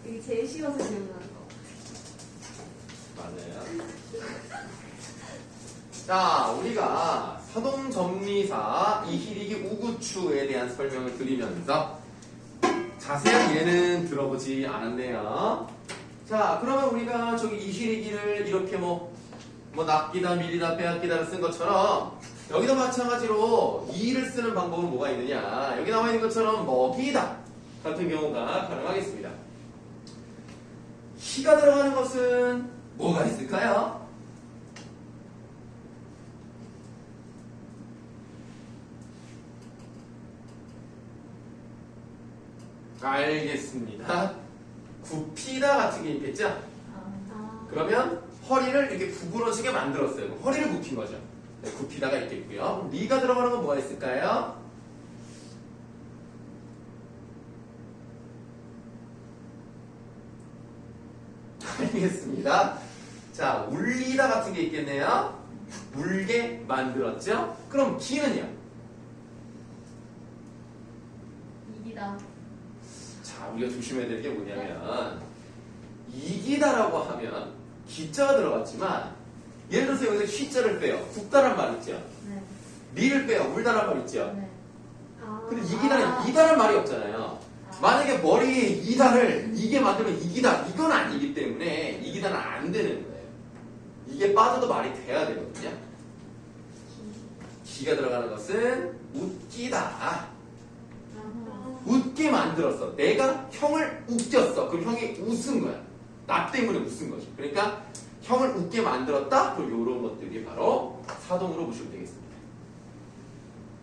이게 제일 쉬워서 기억나는 거. 맞아요. 자, 우리가 사동점리사 이희리기 우구추에 대한 설명을 드리면서 자세한 예는 들어보지 않았네요. 자, 그러면 우리가 저기 이희리기를 이렇게 뭐 낚이다, 밀리다, 빼앗기다를 쓴 것처럼 여기도 마찬가지로 이를 쓰는 방법은 뭐가 있느냐. 여기 나와 있는 것처럼 먹이다 같은 경우가 가능하겠습니다. 희가 들어가는 것은 뭐가 있을까요? 알겠습니다. 굽히다 같은 게 있겠죠? 그러면 허리를 이렇게 구부러지게 만들었어요. 허리를 굽힌 거죠. 네, 굽히다가 있겠고요. 리가 들어가는 건 뭐가 있을까요? 알겠습니다. 자, 울리다 같은 게 있겠네요. 울게 만들었죠? 그럼 기는요? 이기다. 자, 우리가 조심해야 될 게 뭐냐면 이기다라고 하면 기자가 들어갔지만 예를 들어서 여기서 휘자를 빼요. 굽다란 말 있죠? 네. 리를 빼요. 울다란 말 있죠? 네. 근데 이기다는 이다란 말이 없잖아요. 만약에 머리에 이다를 이게 만들면 이기다 이건 아니기 때문에 이기다는 안 되는 거예요. 이게 빠져도 말이 돼야 되거든요. 기가 들어가는 것은 웃기다. 웃게 만들었어. 내가 형을 웃겼어. 그럼 형이 웃은 거야. 나 때문에 웃은 거지. 그러니까 형을 웃게 만들었다. 그럼 이런 것들이 바로 사동으로 보시면 되겠습니다.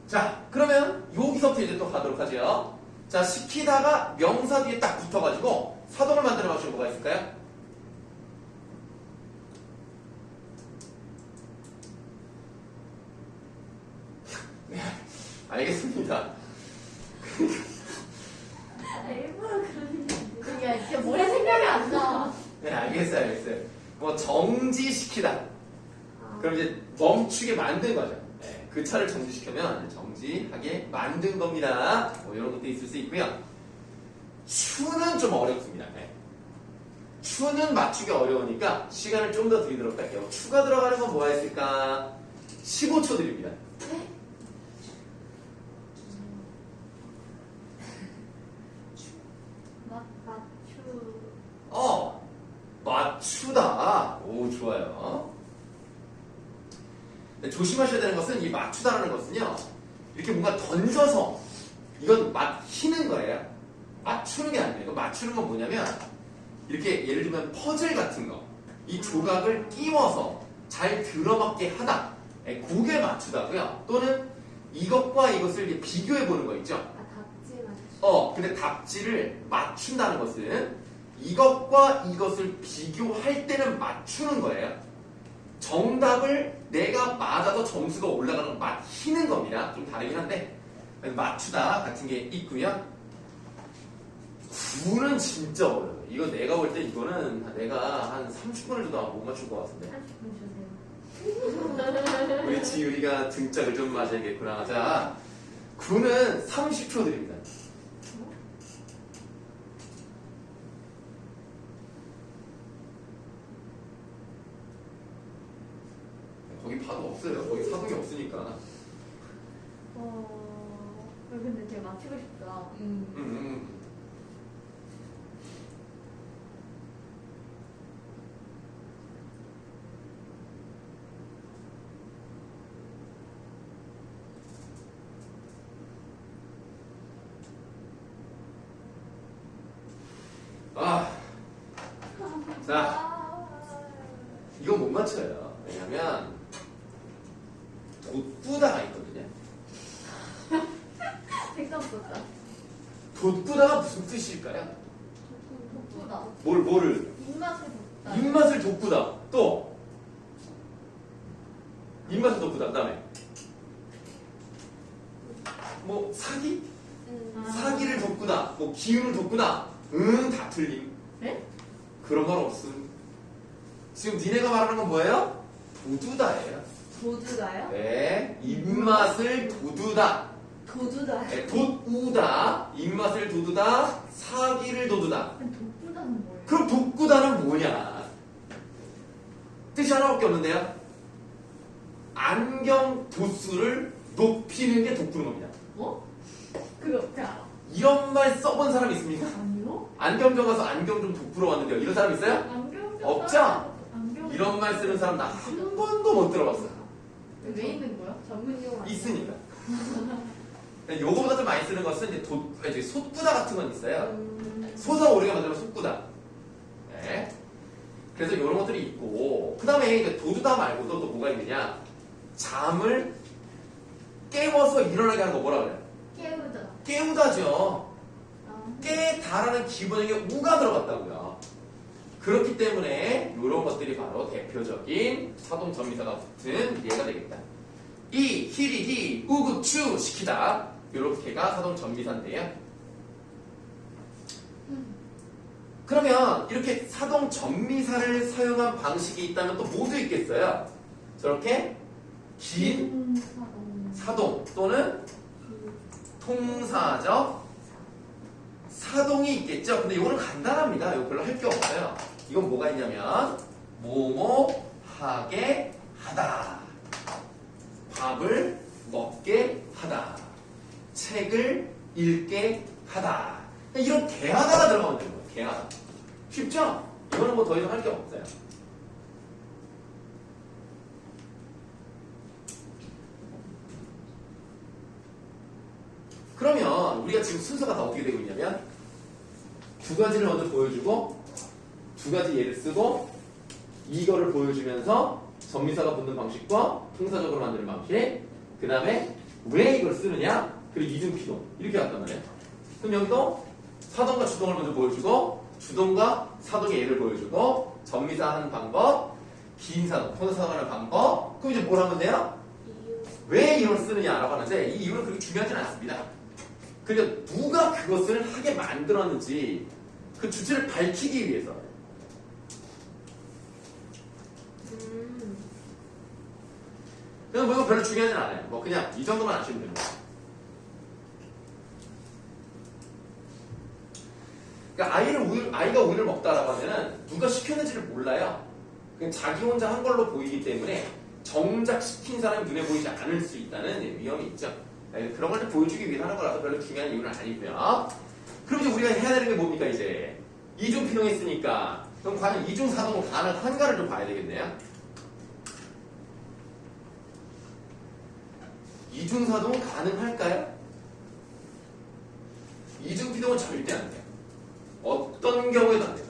자, 그러면 여기서부터 이제 또 가도록 하죠. 자, 시키다가 명사 뒤에 딱 붙어가지고 사동을 만들어 가시면 뭐가 있을까요? 네, 알겠습니다. 일부러 그러는 게 아니야. 진짜 머리 생각이 안 나. 네, 알겠어요. 뭐 정지시키다. 그럼 이제 멈추게 만든 거죠. 네, 그 차를 정지시키면 정지하게 만든 겁니다. 뭐 이런 것도 있을 수 있고요. 추는 좀 어렵습니다. 네. 추는 맞추기 어려우니까 시간을 좀 더 드리도록 할게요. 추가 들어가는 건 뭐가 있을까? 15초 드립니다. 맞추다. 오, 좋아요. 조심하셔야 되는 것은 이 맞추다라는 것은요, 이렇게 뭔가 던져서 이건 맞히는 거예요. 맞추는 게 아니에요. 이거 맞추는 건 뭐냐면 이렇게 예를 들면 퍼즐 같은 거, 이 조각을 끼워서 잘 들어맞게 하다. 그게 맞추다고요. 또는 이것과 이것을 이렇게 비교해 보는 거 있죠. 답지 맞추. 근데 답지를 맞춘다는 것은 이것과 이것을 비교할 때는 맞추는 거예요. 정답을 내가 맞아서 점수가 올라가는 걸 맞히는 겁니다. 좀 다르긴 한데 맞추다 같은 게 있고요. 구는 진짜 어려워요. 이거 내가 볼 때 이거는 내가 한 30분을 줘도 못 맞출 것 같은데. 30분 주세요. 우리 지율이가 등짝을 좀 맞아야겠구나. 자, 구는 30초 드립니다. 거기 파도 없어요. 거기 사동이 없으니까. 근데 되게 맞추고 싶다. 자, 이건 못 맞춰요. 왜냐면 돋구다가 있거든요. 생각보다. 돋구다가 무슨 뜻일까요? 돋구다. 뭐를? 입맛을 돋다. 입맛을 돋구다. 또 입맛을 돋구다. 그다음에 뭐 사기? 사기를 돋구다. 뭐 기운을 돋구다. 다 틀림. 네? 그런 건 없음. 지금 니네가 말하는 건 뭐예요? 도두다예요. 도두다요? 네, 입맛을 돋우다. 도두다. 네, 돋우다. 입맛을 돋우다. 사기를 돋우다. 돋구다는 그럼 독구다는 뭐냐? 뜻이 하나밖에 없는데요. 안경 도수를 높이는 게 독구는 겁니다. 뭐? 그거 어떻게 알아? 이런 말 써본 사람 있습니까? 아니요? 안경점 가서 안경 좀 독구로 왔는데요. 이런 사람 있어요? 안경 없죠? 안경 이런 말 쓰는 사람 나 한 번도 못 들어봤어요. 왜 있는 거야? 전문 용어 있으니까. 요거보다 좀 많이 쓰는 것은 이제 솥구다 같은 건 있어요. 솟아 오르게 만들면 솥구다. 네. 그래서 이런 것들이 있고, 그 다음에 도두다 말고도 또 뭐가 있느냐? 잠을 깨워서 일어나게 하는 거 뭐라 그래요? 깨우자. 깨우다죠. 아. 깨다라는 기본형에 우가 들어갔다고요. 그렇기 때문에 이런 것들이 바로 대표적인 사동 전미사가 붙은 예가 되겠다. 이, 히리히, 우구, 추 시키다. 이렇게가 사동 전미사인데요. 그러면 이렇게 사동 전미사를 사용한 방식이 있다면 또 뭐도 있겠어요? 저렇게 긴 사동 또는 통사적 사동이 있겠죠. 근데 이거는 간단합니다. 이거 별로 할 게 없어요. 이건 뭐가 있냐면 뭐뭐 하게 하다, 밥을 먹게 하다, 책을 읽게 하다. 이런 개하다가 들어가면 되는 거예요. 개하다. 쉽죠? 이거는 뭐 더 이상 할 게 없어요. 그러면 우리가 지금 순서가 다 어떻게 되고 있냐면 두 가지를 먼저 보여주고 두 가지 예를 쓰고 이거를 보여주면서 전미사가 붙는 방식과 통사적으로 만드는 방식, 그 다음에 왜 이걸 쓰느냐, 그리고 이중피동 이렇게 갔단 말이에요. 그럼 여기도 사동과 주동을 먼저 보여주고 주동과 사동의 예를 보여주고 전미사 하는 방법, 긴 사동, 통사하는 방법. 그럼 이제 뭘 하면 돼요? 왜 이걸 쓰느냐라고 하는데 이 이유는 그렇게 중요하진 않습니다. 그러니까 누가 그것을 하게 만들었는지 그 주체를 밝히기 위해서. 그냥 뭐 이거 별로 중요하진 않아요. 뭐 그냥 이 정도만 아시면 됩니다. 그러니까 아이가 우유를 먹다라고 하면은 누가 시켰는지를 몰라요. 그냥 자기 혼자 한 걸로 보이기 때문에 정작 시킨 사람이 눈에 보이지 않을 수 있다는 위험이 있죠. 그런 걸 보여주기 위해 하는 거라서 별로 중요한 이유는 아니고요. 그럼 이제 우리가 해야 되는 게 뭡니까 이제? 이중피동했으니까 그럼 과연 이중사동은 가능한가를 좀 봐야 되겠네요. 이중사동은 가능할까요? 이중피동은 절대 안 돼요. 어떤 경우에도 안 돼요.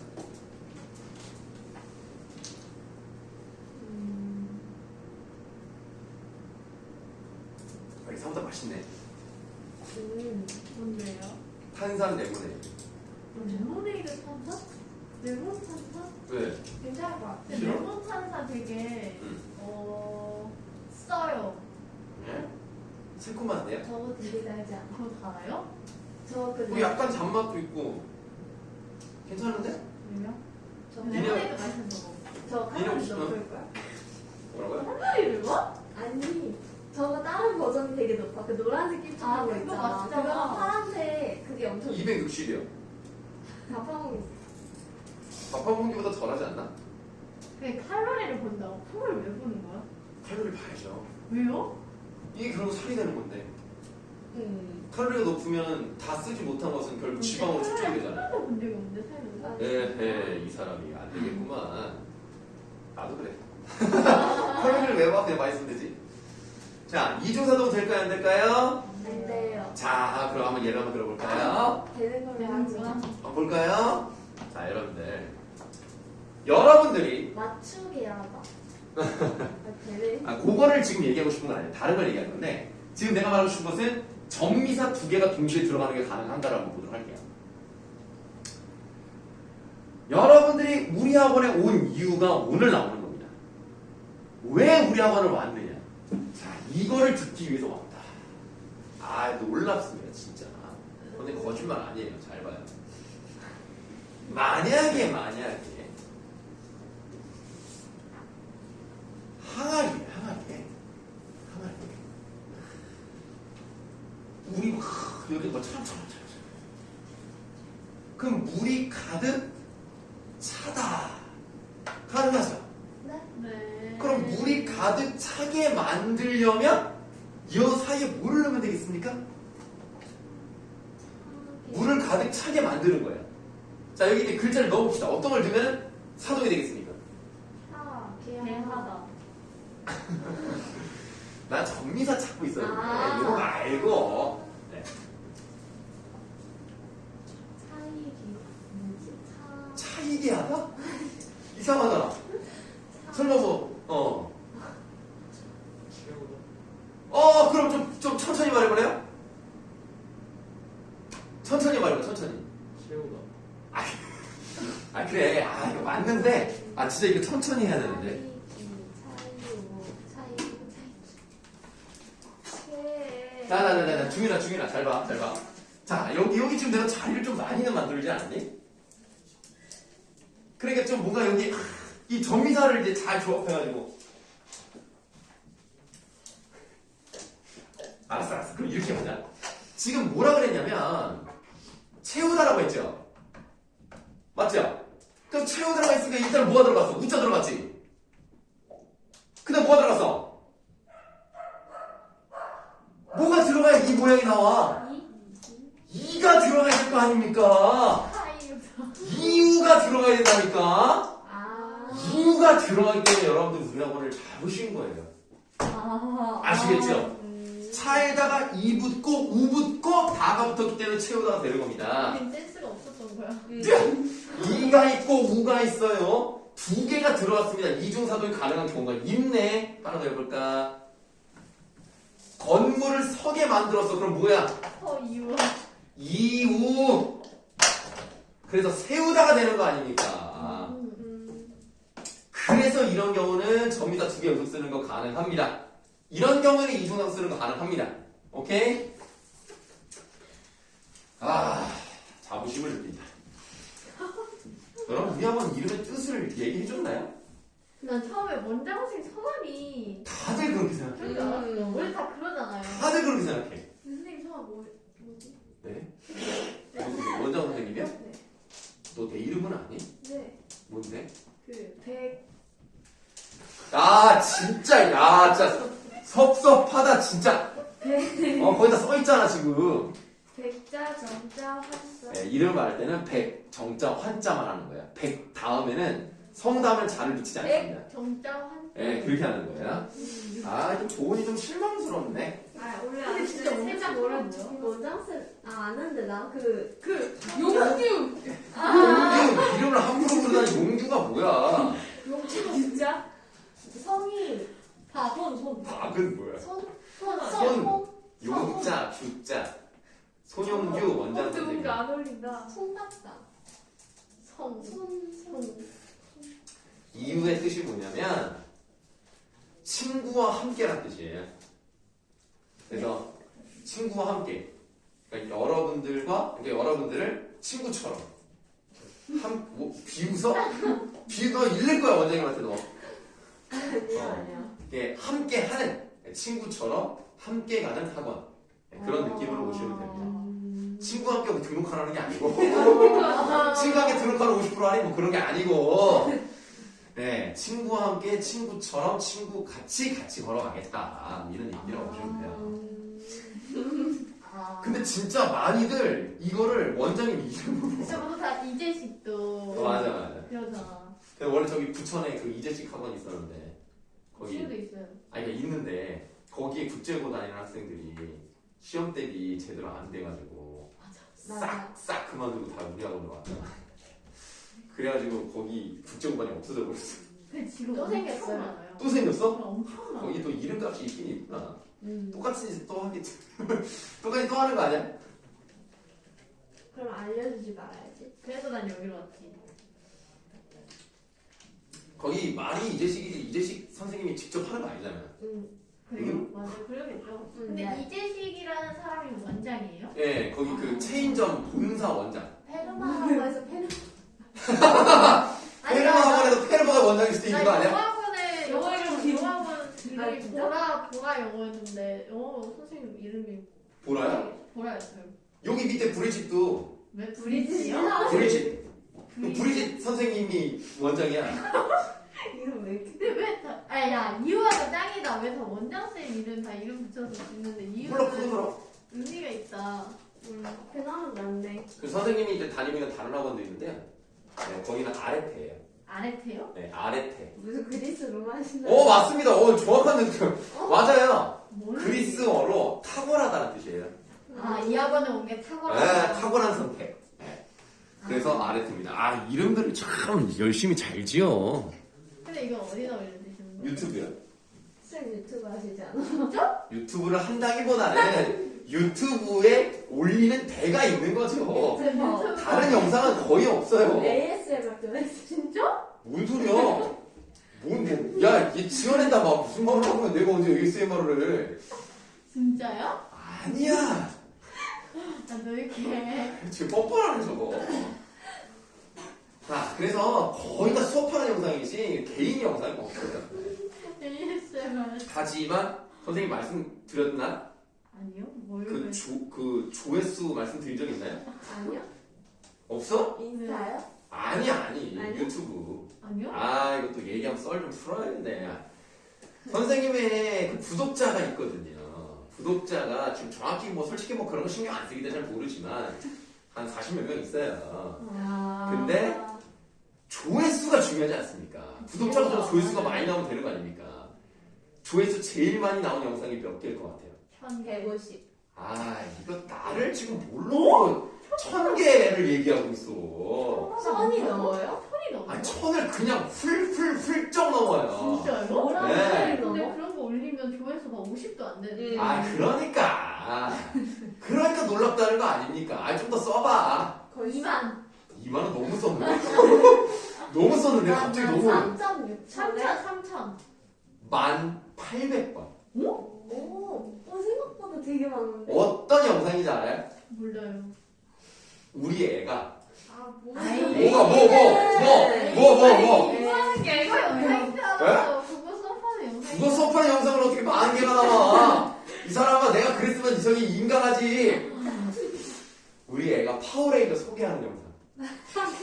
생각보다 맛있네. 뭔데요? 탄산 레모네이드. 레모네이드 탄산? 레몬 탄산? 왜? 괜찮을 것 같아. 싫어? 레몬 탄산 되게 써요. 예? 새콤한데요? 저거 되게 달지 않고 달아요? 저그 뭐 약간 잔맛도 있고 괜찮은데? 왜요? 저 니네- 레모네이드 맛있는 거. 저 니네 칼로리 혹시- 높을 거야? 뭐라고요? 칼로리 높아? 아니 저거 다른 버전이 되게 높아. 그 노란색 끼쭉 아, 거 그거 있잖아. 맛있잖아. 그거 파란색 그게 엄청 260이요. 다 파먹는 거. 밥한공기보다 덜하지 않나? 그게 칼로리를 본다고? 칼로리 왜 보는 거야? 칼로리 봐야죠. 왜요? 이게 결국 살이 되는 건데 칼로리가 높으면 다 쓰지 못한 것은 결국 지방으로 축적이 되잖아요. 칼로리 본 적이 없는데 살면서? 에헤 이 사람이 안 되겠구만. 나도 그래. 칼로리를 왜 봐? 그냥 많이 쓰면 되지. 자, 이중사동 될까요? 안 될까요? 안 돼요. 자, 그럼 한번 예를 한번 들어볼까요? 되는 걸로 되는 하지. 거야? 한번 볼까요? 자, 여러분들이 맞추게 하다. 되네. 그거를 지금 얘기하고 싶은 건 아니에요. 다른 걸 얘기하는 건데 지금 내가 말하고 싶은 것은 전미사 두 개가 동시에 들어가는 게 가능한가를 한번 보도록 할게요. 여러분들이 우리 학원에 온 이유가 오늘 나오는 겁니다. 왜 우리 학원을 왔느냐? 자, 이거를 듣기 위해서 왔다. 아, 놀랍습니다, 진짜. 근데 거짓말 아니에요. 잘 봐요. 만약에 항아리에 물이 막 여기 뭐 차람 그럼 물이 가득 차다. 가능하죠? 네. 그럼 물이 가득 차게 만들려면 이 사이에 뭐를 넣으면 되겠습니까? 물을 가득 차게 만드는 거예요. 자, 여기 이제 글자를 넣어봅시다. 어떤 걸 넣으면 사동이 되겠습니까? 개하다. 나 정미사 찾고 있어요. 아. 이거 알고. 네. 차이게 하다? 이상하잖아. 설마 그럼 좀 천천히 말해보래요? 천천히 말해봐, 천천히. 채우다. 그래. 이거 맞는데. 진짜 이거 천천히 해야 되는데. 자, 중이나, 잘 봐. 자, 여기 지금 내가 자리를 좀 많이는 만들지 않았니? 그러니까 좀 뭔가 여기, 이 정미사를 이제 잘 조합해가지고. 알았어. 그럼 이렇게 보자. 지금 뭐라 그랬냐면, 채우다라고 했죠? 맞죠? 그럼 채우다라고 했으니까 일단 뭐가 들어갔어? 우자 들어갔지? 그 다음 뭐가 들어갔어? 뭐가 들어가야 이 모양이 나와? 이가 들어가야 될 거 아닙니까? 이유가 들어가야 된다니까? 이유가 들어가기 때문에 여러분들 문학원을 잘 보신 거예요. 아시겠죠? 차에다가 이 붙고 우 붙고 다가 붙었기 때문에 채우다가 되는 겁니다. 센스가 없었던 거야. 이가 있고 우가 있어요. 두 개가 들어왔습니다. 이중사동이 가능한 경우가 있네. 하나 더 해볼까? 건물을 서게 만들었어. 그럼 뭐야? 이우. 그래서 세우다가 되는 거 아닙니까? 그래서 이런 경우는 점이다 두 개 연속 쓰는 거 가능합니다. 이런 경우는 이중상 쓰는 거 가능합니다. 오케이? 자부심을 느낀다. 여러분, 우리 한번 이름의 뜻을 얘기해줬나요? 난 처음에 원장생 성함이 다들 그렇게 생각해. 그런 줄 알았어. 원래 다 그러잖아요. 다들 그렇게 생각해. 선생님 성함 뭐지? 네? 원장 선생님이야? 네. 너 내 이름은 아니? 네. 뭔데? 진짜 섭섭하다, 진짜. 거기다 써있잖아, 지금. 백자, 정자, 환자. 네, 이름 말할 때는 백, 정자, 환자만 하는 거야. 백 다음에는 성 다음에 자를 붙이지 않습니다. 정자 환. 네, 그렇게 하는 거야. 좀 조언이 좀 실망스럽네. 원래 근데 진짜 아는데 원장 살짝 뭐라고요? 원장쌤 아는데 나 용규. 용규, 이름을 함부로 부르다니 용규가 뭐야? 용규 진짜? 성이 손. 박은 뭐야? 손. 용자, 규자. 손용규 원장 근데 선생님. 뭔가 안 어울린다. 손 같다. 손. 이유의 뜻이 뭐냐면 친구와 함께란 뜻이에요. 그래서 친구와 함께. 그러니까 여러분들을 친구처럼. 비웃어? 너 잃을 거야 원장님한테 너. 아니야. 이게 함께 하는 친구처럼 함께 가는 학원. 그런 느낌으로 오시면 됩니다. 친구와 함께 등록하라는 게 아니고 친구와 함께 등록하러 50% 할인 뭐 그런 게 아니고 네, 친구와 함께 친구처럼 친구 같이 걸어가겠다 이런 얘기라고 보시면 돼요. 근데 진짜 많이들 이거를 원장님 이름으로 진짜 모두 다 이재식도. 맞아. 그러잖아. 원래 저기 부천에 그 이재식 학원이 있었는데 거기 수도 있어요. 그러니까 있는데 거기에 국제고 다니는 학생들이 시험 대비 제대로 안 돼가지고 싹 그만두고 다 우리 학원으로 왔잖아. 그래가지고 거기 국제고반이 없어져 버렸어. 근데 지금 또 엄청 생겼어요. 많아요. 또 생겼어? 엄청 많아. 거기 또 이름값이 있긴 있구나. 똑같이 또 하겠지. 똑같이 또 하는 거 아니야? 그럼 알려주지 말아야지. 그래서 난 여기로 왔지. 거기 말이 이재식 선생님이 직접 하는 거 아니잖아요. 그래요? 맞아요. 그러겠죠. 근데 네. 이재식이라는 사람이 원장이에요? 예, 거기 그 체인점 본사 원장. 페르마라고해서 페르마 학원에도 페르마가 원장일 수도 있는 거 아니야? 영어학원에 영어 이름이 진짜? 보라 영어였는데 영어 선생님 이름이 보라야? 보라였어요. 여기 밑에 브리짓도 왜 브리지요? 브리짓. 브리짓 선생님이 원장이야. 이름 왜 이렇게 근데 왜 다, 아니 야 이유아가 짱이다. 왜 다 원장쌤 이름 다 이름 붙여서 짓는데 몰라 이유는 그러더라. 의미가 있다. 앞에 나오면 안 돼. 그 선생님이 이제 다니고 있는 다른 학원도 있는데요. 네, 거기는 아레테예요. 아래태요? 네, 아레테. 무슨 그리스 로마 신화. 맞습니다. 정확한 느낌. 맞아요. 뭘? 그리스어로 탁월하다는 뜻이에요. 아이 학원에 온 게 탁월하다. 네, 탁월한 선택. 네. 그래서 아레테입니다. 아, 이름들을 참 열심히 잘 지어. 근데 이거 어디다 올려주시는 거예요? 유튜브요. 쌤 유튜브 하시지 않아? 유튜브를 한다기보다는 유튜브에 올리는 대가 있는 거죠. 대박. 다른 영상은 거의 없어요. ASMR 도 했어. 진짜? 뭔 소리야? 야, 얘 지어낸다 막 무슨 말을 하면 내가 언제 ASMR을 해? 진짜요? 아니야. 나너 이렇게 지금 뻔뻔하네 저거. 자, 그래서 거의 다 수업하는 영상이지 개인 영상이 없어요. ASMR 하지만 선생님 말씀드렸나? 아니요? 뭘 그 조회수 말씀드린 적 있나요? 아니요? 없어? 인스타요? 아니 아니요? 유튜브. 아니요? 아, 이것도 얘기하면 썰 좀 풀어야겠네. 선생님의 그 구독자가 있거든요. 구독자가 지금 정확히 뭐 솔직히 뭐 그런 거 신경 안 쓰기 때문에 잘 모르지만 한 40몇 명 있어요. 근데 조회수가 중요하지 않습니까? 구독자보다 조회수가 많이 나오면 되는 거 아닙니까? 조회수 제일 많이 나온 영상이 몇 개일 것 같아요? 150. 아, 이거 나를 지금 뭘로 1000개를 얘기하고 있어. 선이 넘어요? 털이 넘어요? 아, 1000을 그냥 훌쩍 넘어요. 진짜요? 뭐라고 네. 선이 근데 넘어? 그런 거 올리면 조회수가 50도 안 되는데. 아, 그러니까 놀랍다는 거 아닙니까? 아, 좀 더 써봐. 거의 2만. 2만원 너무 썼는데? 너무 썼는데 갑자기 너무 3.6. 3천. 1800번. 오, 생각보다 되게 많은데. 어떤 영상인지 알아요? 몰라요. 우리 애가 아, 아이, 뭐? 이거는 게 이거 영상이잖아. 그거 수업하는 영상. 그거 수업하는 영상을 어떻게 40개가 나와? 이 사람아, 내가 그랬으면 저기 인간하지. 우리 애가 파워레인저 소개하는 영상.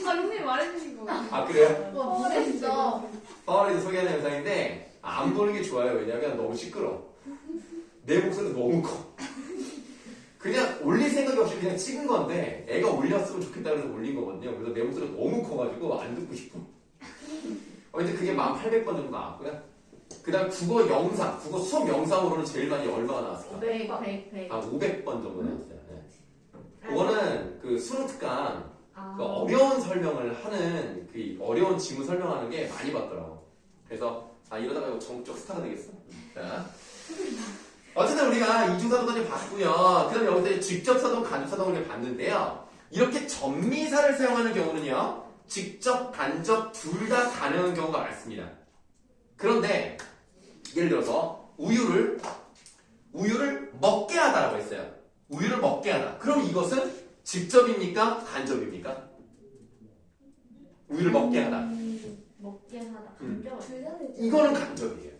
형님 말해주신 거. 아, 그래요? 와, 진짜. 파워레인저 소개하는 영상인데 안 보는 게 좋아요. 왜냐면 너무 시끄러. 내 목소리도 너무 커. 그냥 올릴 생각이 없이 그냥 찍은 건데 애가 올렸으면 좋겠다 그래서 올린 거거든요. 그래서 내 목소리가 너무 커가지고 안 듣고 싶어. 근데 그게 1800번 정도 나왔고요. 그 다음 국어 수업 영상으로는 제일 많이 얼마가 나왔을까? 100. 한 500번 정도 나왔어요. 네. 그거는 그 수능 특강 그 어려운 설명을 하는 그 어려운 지문 설명하는 게 많이 받더라고. 그래서 이러다가 이거 전국적 스타가 되겠어. 자. 어쨌든 우리가 이중사도단위 봤고요. 그 다음에 여기서 직접사동, 간접사동을 봤는데요. 이렇게 전미사를 사용하는 경우는요. 직접, 간접 둘 다 가능한 경우가 많습니다. 그런데 예를 들어서 우유를 먹게 하다라고 했어요. 우유를 먹게 하다. 그럼 이것은 직접입니까? 간접입니까? 우유를 먹게 하다. 먹게 하다. 간접. 이거는 간접이에요.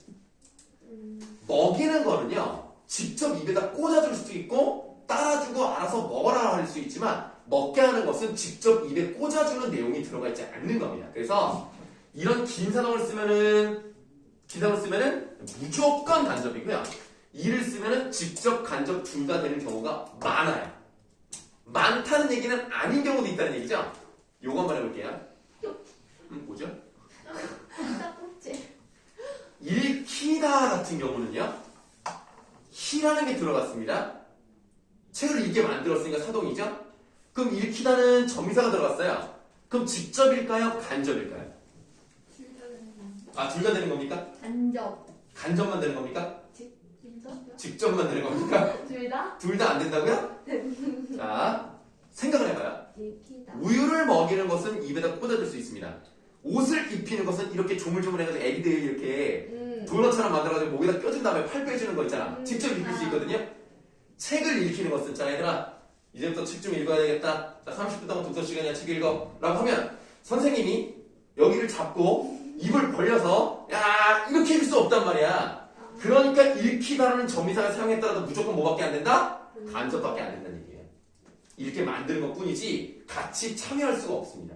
먹이는 거는요, 직접 입에다 꽂아줄 수도 있고, 따라주고 알아서 먹어라 할 수 있지만, 먹게 하는 것은 직접 입에 꽂아주는 내용이 들어가 있지 않는 겁니다. 그래서, 이런 긴 사동을 쓰면은 무조건 간접이고요. 이를 쓰면은 직접, 간접 둘 다 되는 경우가 많아요. 많다는 얘기는 아닌 경우도 있다는 얘기죠? 요거 한번 해볼게요. 뭐죠? 읽히다 같은 경우는요, 히라는 게 들어갔습니다. 책을 읽게 만들었으니까 사동이죠? 그럼 읽히다는 전미사가 들어갔어요. 그럼 직접일까요? 간접일까요? 둘 다 되는 겁니까? 간접. 간접만 되는 겁니까? 진짜? 직접만 되는 겁니까? 둘 다? 둘 다 안 된다고요? 자, 생각을 해봐요. 읽히다. 우유를 먹이는 것은 입에다 꽂아줄 수 있습니다. 옷을 입히는 것은 이렇게 조물조물해가지고 애기들 이렇게 도넛처럼 만들어가지고 목에다 껴준 다음에 팔 빼주는 거 있잖아. 직접 읽힐 수 있거든요. 책을 읽히는 것은, 자 얘들아 이제부터 책 좀 읽어야 되겠다. 자 30분 동안 독서 시간이야. 책 읽어 라고 하면 선생님이 여기를 잡고 입을 벌려서 야 이렇게 읽을 수 없단 말이야. 그러니까 읽히다라는 전미사를 사용했더라도 무조건 뭐밖에 안 된다? 간접밖에 안 된다는 얘기예요. 이렇게 만드는 것 뿐이지 같이 참여할 수가 없습니다.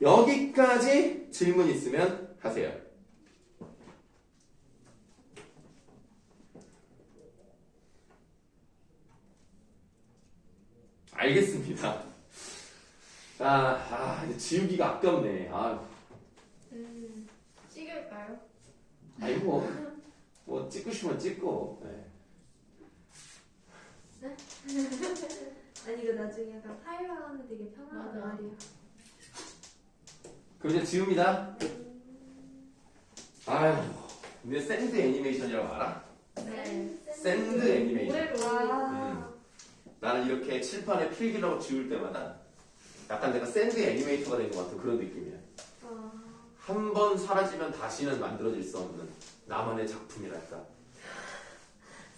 여기까지 질문 있으면 하세요. 알겠습니다. 이제 지우기가 아깝네. 찍을까요? 아이고, 뭐 찍고 싶으면 찍고. 네. 아니 이거 나중에 약간 파일화하면 되게 편한 맞아. 말이야. 그럼 이제 지웁니다. 아유, 근데 샌드 애니메이션이라고 알아? 네. 샌드 애니메이션. 올해로. 아, 나는 이렇게 칠판에 필기라고 지울 때마다 약간 내가 샌드 애니메이터가 된 것 같은 그런 느낌이야. 한 번 사라지면 다시는 만들어질 수 없는 나만의 작품이랄까.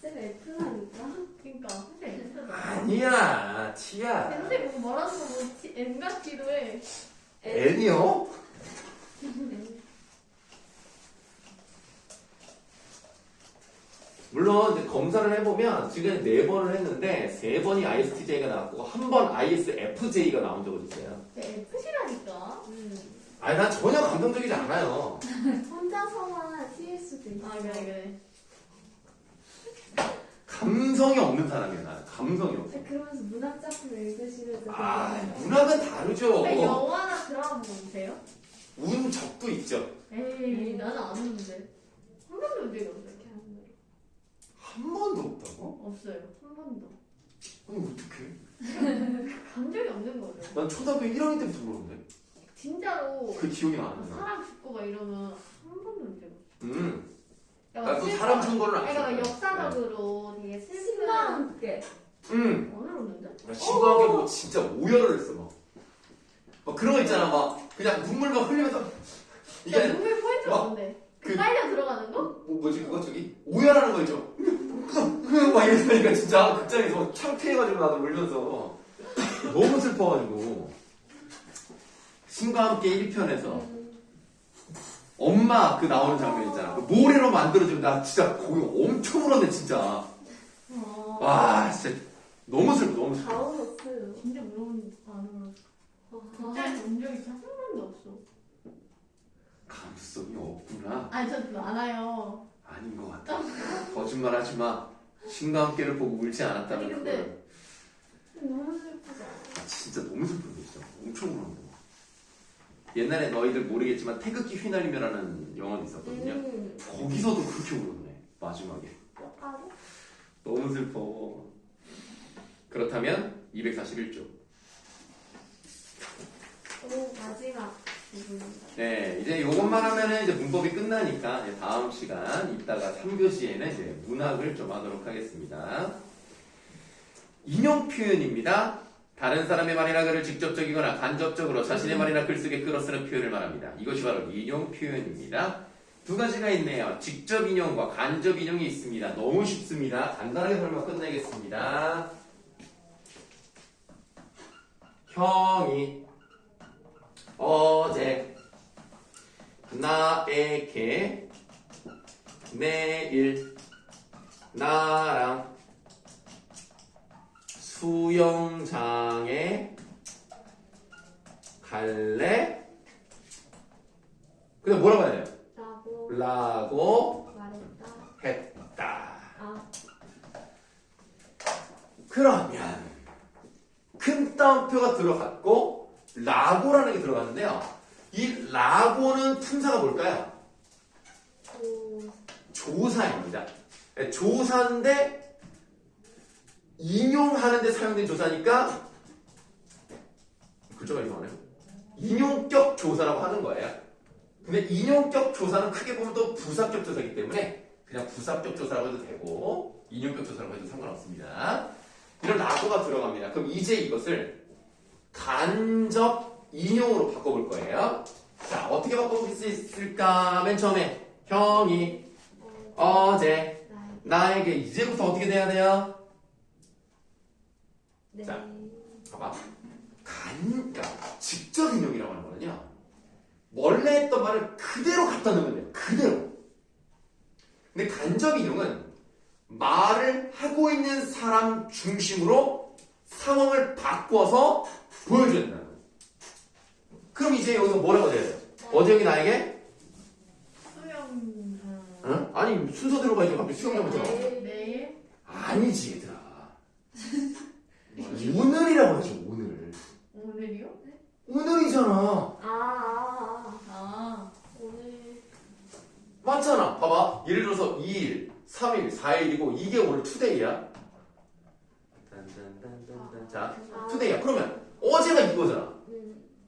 쌤 F라니까. 그니까, 선생님 힘들다. 아니야, T야. 선생님 뭐 말하는 거 뭐, M 같기도 해. N이요? 물론 이제 검사를 해보면 지금 4번을 했는데 3번이 ISTJ가 나왔고 한 번 ISFJ가 나온 적은 있어요. F시라니까. 아니 난 전혀 감동적이지 않아요. 혼자서만 TS도 있어. 아, 그래. 감성이 없는 사람이야 나는. 감성이 없어. 그러면서 문학 작품 읽으시면서 문학은 다르죠. 근데 영화나 드라마 보세요? 운 적도 있죠. 에이, 나는 안 오는데. 한 번도 본 적이 없어요. 이렇게 하는 거. 한 번도 없다고? 없어요. 한 번도. 아니 어떡해. 간 적이 없는 거죠. 난 초등학교 1학년 때부터 그러는데 진짜로. 그 기억이 나는데. 사람 죽고 막 이러면 한 번도 본 적이 없어요. 나도 사람 죽은 거는 안 그러니까 했어요. 역사적으로 되게 신과 함께. 오늘 오는데? 나 신고하게 뭐 진짜 오열을 했어 막 그런 거 있잖아 막 그냥 눈물 막 흘리면서 야, 이게 눈물 포인트가 뭐? 뭔데? 그- 빨려 들어가는 거? 뭐지 그거 저기 오열하는 거 있죠 막 이러니까 진짜 극장에서 창피해가지고 나도 울면서 너무 슬퍼가지고 신과 함께 1편에서 엄마 그 나오는 장면 있잖아 그 모래로 만들어지면 나 진짜 거기 엄청 울었네 진짜 와 진짜 너무 슬퍼 다 울었어요. 진짜 물어본 안 울었어. 극장에서 운 적이 한 번도 없어. 감수성이 없구나 아니, 저 많아요. 아닌 것 같아. 거짓말 하지 마. 신과 함께를 보고 울지 않았다면 아니, 근데- 그걸 너무 슬프다. 진짜 너무 슬픈데 진짜 엄청 울었는데. 옛날에 너희들 모르겠지만 태극기 휘날리며라는 영화도 있었거든요. 거기서도 그렇게 울었네 마지막에. 똑바로? 너무 슬퍼. 그렇다면 241조. 오, 마지막 부분입니다. 네, 이제 요것만 하면은 이제 문법이 끝나니까 이제 다음 시간 이따가 3교시에는 이제 문학을 좀 하도록 하겠습니다. 인용 표현입니다. 다른 사람의 말이나 글을 직접적이거나 간접적으로 자신의 말이나 글 속에 끌어 쓰는 표현을 말합니다. 이것이 바로 인용 표현입니다. 두 가지가 있네요. 직접 인용과 간접 인용이 있습니다. 너무 쉽습니다. 간단하게 설명 끝내겠습니다. 형이 어제 나에게 내일 나랑 수영장에 갈래? 근데 뭐라고 해야 돼요? 라고 말했다. 했다. 아, 그러면 큰 따옴표가 들어갔고 라고라는 게 들어갔는데요. 이 라고는 품사가 뭘까요? 조사입니다. 조사인데 인용하는 데 사용된 조사니까 글자가 이상하네요. 인용격 조사라고 하는 거예요. 근데 인용격 조사는 크게 보면 또 부사격 조사이기 때문에 그냥 부사격 조사라고 해도 되고 인용격 조사라고 해도 상관없습니다. 이런 라고가 들어갑니다. 그럼 이제 이것을 간접 인용으로 바꿔볼 거예요. 자, 어떻게 바꿔볼 수 있을까? 맨 처음에 형이 어제 나에게 이제부터 어떻게 돼야 돼요? 네. 자. 봐봐. 그러니까 직접 인용이라고 하는 거는요. 원래 했던 말을 그대로 갖다 넣으면 돼요. 그대로. 근데 간접 인용은 말을 하고 있는 사람 중심으로 상황을 바꿔서 보여줘야 된다는 거예요. 그럼 이제 여기서 뭐라고 돼야 돼? 어제 형이 나에게? 수영. 응? 아니 순서대로 가야지 갑자기 수영장부터. 내일. 아니지 얘들아. 오늘이라고 하지 오늘. 오늘이요? 오늘이잖아. 오늘. 맞잖아. 봐봐. 예를 들어서 2일, 3일, 4일이고 이게 오늘 투데이야. 자, 투데이야. 그러면 어제가 이거잖아.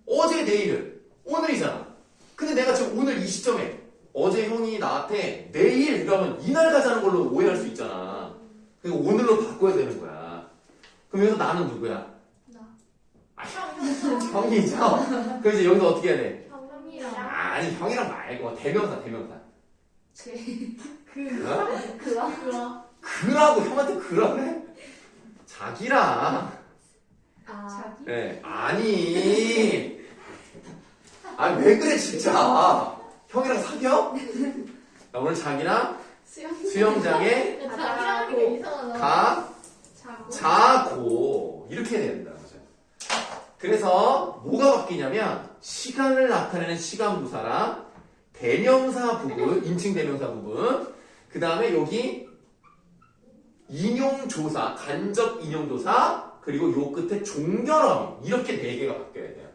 어제 내일은 오늘이잖아. 근데 내가 지금 오늘 이 시점에 어제 형이 나한테 내일 이러면 이날 가자는 걸로 오해할 수 있잖아. 그러니까 오늘로 바꿔야 되는 거야. 그럼 여기서 나는 누구야? 형이죠. 그럼 이제 여기서 어떻게 해야 돼? 형이랑. 아니 형이랑 말고 대명사. 그거. 그라고 형한테 그러네? 자기랑. 자기. 네. 아니. 아니 왜 그래 진짜. 형이랑 사겨? 나 오늘 자기랑 수영장에 자기라는 게 이상하다. 가 자고 이렇게 해야 된다는 거죠. 그래서 뭐가 바뀌냐면 시간을 나타내는 시간부사랑 대명사 부분, 인칭 대명사 부분, 그 다음에 여기 인용조사, 간접 인용조사, 그리고 요 끝에 종결어미 이렇게 4개가 바뀌어야 돼요.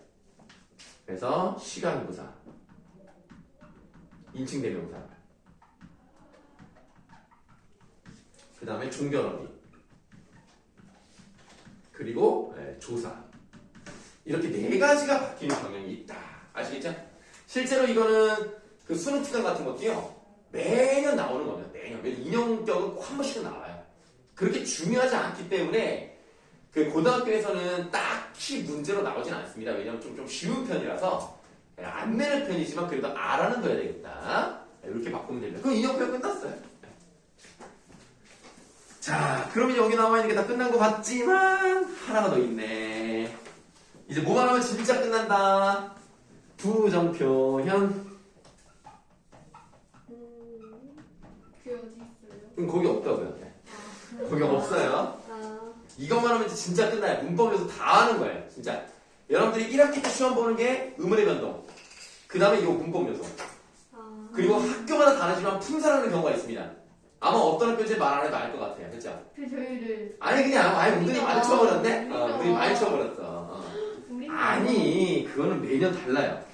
그래서 시간부사, 인칭 대명사, 그 다음에 종결어미, 그리고 조사 이렇게 4가지가 바뀌는 경향이 있다. 아시겠죠? 실제로 이거는 그 수능 특강 같은 것도요 매년 나오는 겁니다. 매년 인용격은 꼭 한 번씩은 나와요. 그렇게 중요하지 않기 때문에 그 고등학교에서는 딱히 문제로 나오진 않습니다. 왜냐면 좀 쉬운 편이라서 안 내는 편이지만 그래도 알아는 둬야 되겠다. 이렇게 바꾸면 됩니다. 그럼 인용표 끝났어요. 자, 그러면 여기 나와 있는 게 다 끝난 것 같지만 하나가 더 있네. 이제 뭐만 하면 진짜 끝난다. 부정표현. 그게 어디 있어요? 그럼 거기 없다고요. 거기 없어요. 이것만 하면 진짜 끝나요. 문법에서 다 하는 거예요. 진짜. 여러분들이 1학기 때 시험 보는 게 의문의 변동. 그 다음에 이거 문법 요소. 그리고 학교마다 다르지만 품사라는 경우가 있습니다. 아마 어떤 학교인지 말 안 해도 알 것 같아요. 그쵸? 저희를. 아니 그냥 아예 은근히 많이 쳐버렸네? 은근히 많이 쳐버렸어. 아니 그거는 매년 달라요.